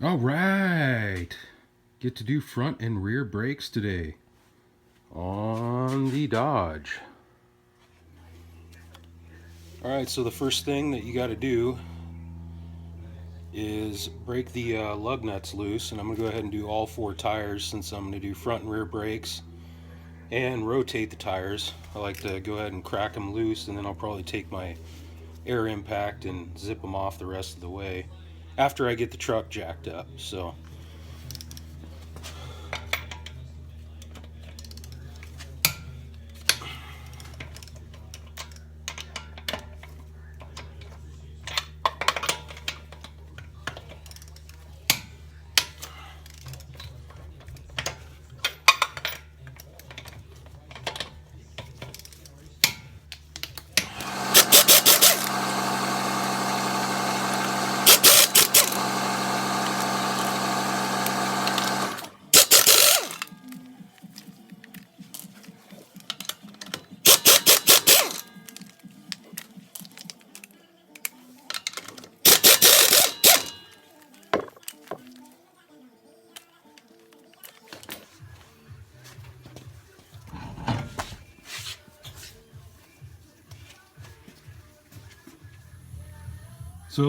All right, get to do front and rear brakes today on the Dodge. All right, so the first thing that you got to do is break the lug nuts loose, and I'm going to go ahead and do all 4 tires since I'm going to do front and rear brakes and rotate the tires. I like to go ahead and crack them loose, and then I'll probably take my air impact and zip them off the rest of the way after I get the truck jacked up. So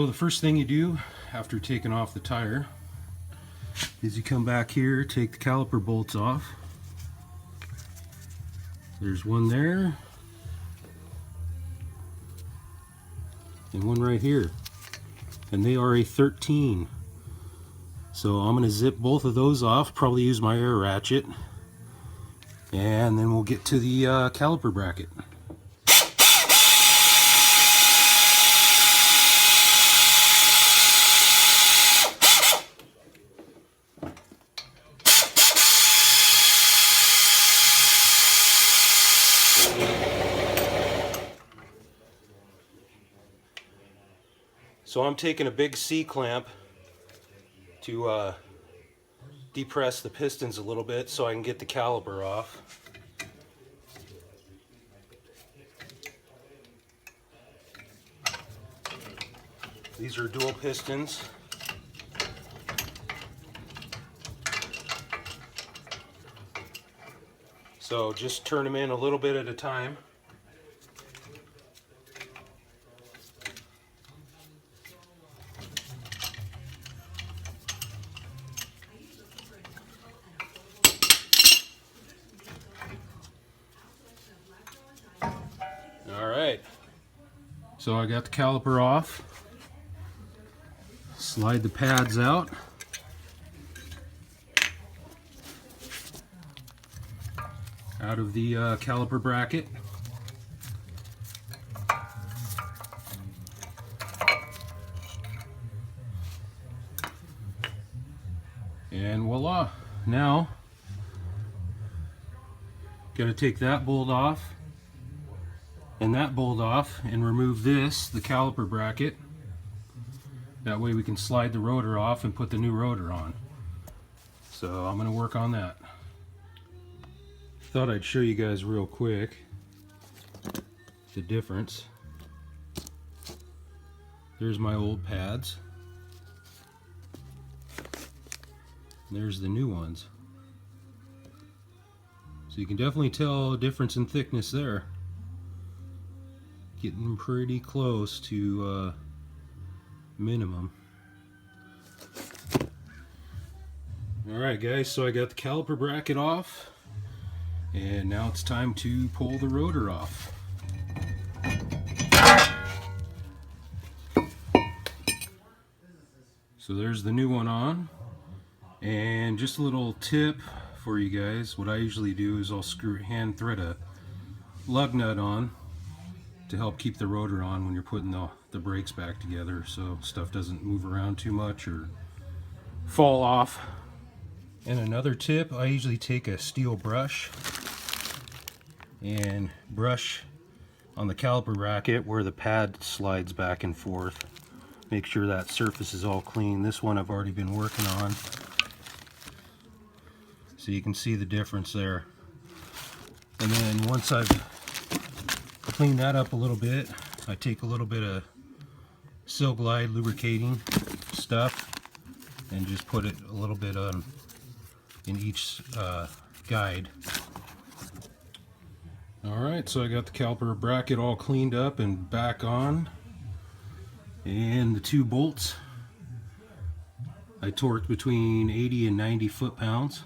the first thing you do after taking off the tire is you come back here, take the caliper bolts off. There's one there and one right here, and they are a 13. So I'm going to zip both of those off, probably use my air ratchet, and then we'll get to the caliper bracket. So I'm taking a big C-clamp to depress the pistons a little bit so I can get the caliper off. These are dual pistons. So just turn them in a little bit at a time. Alright, so I got the caliper off. Slide the pads out. Out of the caliper bracket. And voila! Now, got to take that bolt off and that bolt off and remove this, the caliper bracket. That way we can slide the rotor off and put the new rotor on. So I'm going to work on that. Thought I'd show you guys real quick the difference. There's my old pads. There's the new ones. So you can definitely tell a difference in thickness there. Getting pretty close to minimum. Alright guys, so I got the caliper bracket off, and now it's time to pull the rotor off. So there's the new one on, and just a little tip for you guys. What I usually do is I'll hand thread a lug nut on to help keep the rotor on when you're putting the brakes back together, so stuff doesn't move around too much or fall off. And another tip, I usually take a steel brush and brush on the caliper bracket where the pad slides back and forth. Make sure that surface is all clean. This one I've already been working on, so you can see the difference there. And then once I've cleaned that up a little bit, I take a little bit of Silk Glide lubricating stuff and just put it a little bit on in each guide. Alright, so I got the caliper bracket all cleaned up and back on, and the 2 bolts I torqued between 80 and 90 foot-pounds.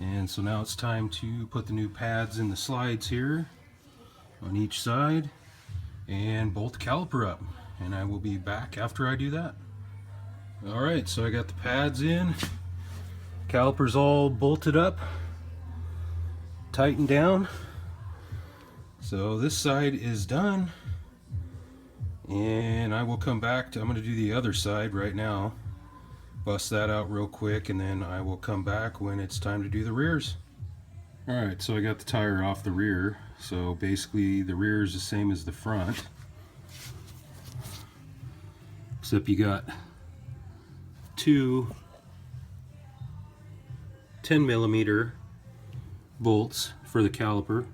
And so now it's time to put the new pads in the slides here on each side and bolt the caliper up, and I will be back after I do that. Alright, so I got the pads in, caliper's all bolted up, tightened down. So this side is done, and I will come back to, I'm going to do the other side right now, bust that out real quick, and then I will come back when it's time to do the rears. Alright, so I got the tire off the rear, so basically the rear is the same as the front, except you got 2 10mm bolts for the caliper.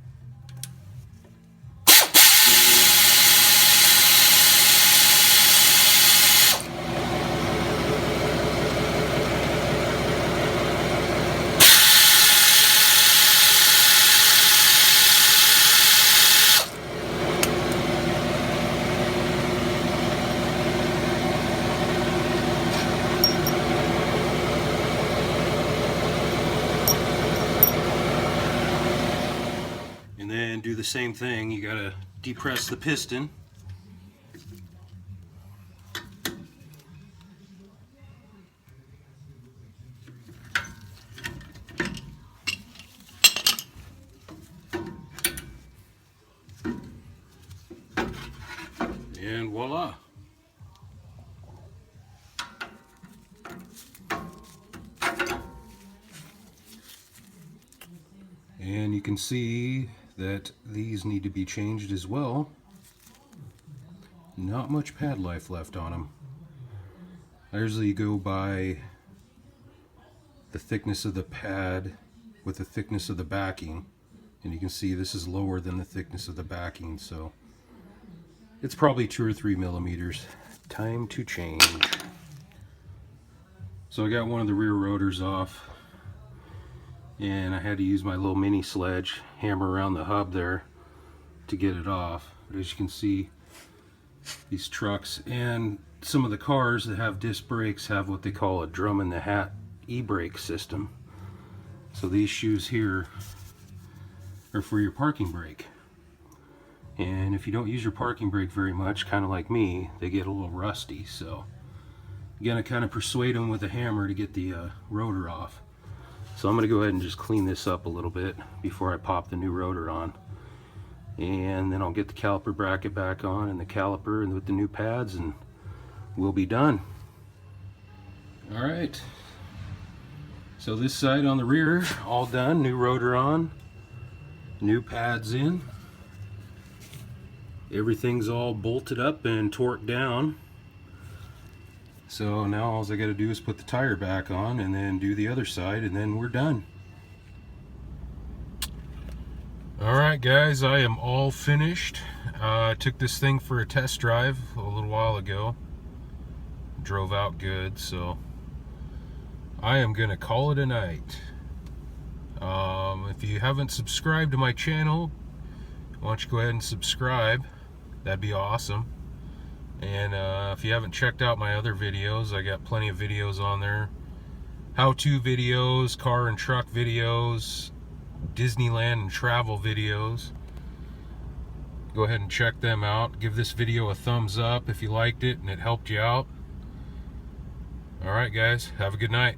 And then do the same thing, you gotta depress the piston. And voila! And you can see that these need to be changed as well. Not much pad life left on them. I usually go by the thickness of the pad with the thickness of the backing, and you can see this is lower than the thickness of the backing, so it's probably 2 or 3 millimeters. Time to change. So I got one of the rear rotors off, and I had to use my little mini sledge, hammer around the hub there to get it off. But as you can see, these trucks and some of the cars that have disc brakes have what they call a drum in the hat e-brake system. So these shoes here are for your parking brake, and if you don't use your parking brake very much, kind of like me, they get a little rusty. So you gotta kind of persuade them with a hammer to get the rotor off. So I'm going to go ahead and just clean this up a little bit before I pop the new rotor on. And then I'll get the caliper bracket back on and the caliper and with the new pads, and we'll be done. Alright. So this side on the rear, all done. New rotor on. New pads in. Everything's all bolted up and torqued down. So now all I got to do is put the tire back on and then do the other side, and then we're done. Alright guys, I am all finished. I took this thing for a test drive a little while ago. Drove out good, so I am going to call it a night. If you haven't subscribed to my channel, why don't you go ahead and subscribe. That'd be awesome. And if you haven't checked out my other videos, I got plenty of videos on there. How-to videos, car and truck videos, Disneyland and travel videos. Go ahead and check them out. Give this video a thumbs up if you liked it and it helped you out. Alright guys, have a good night.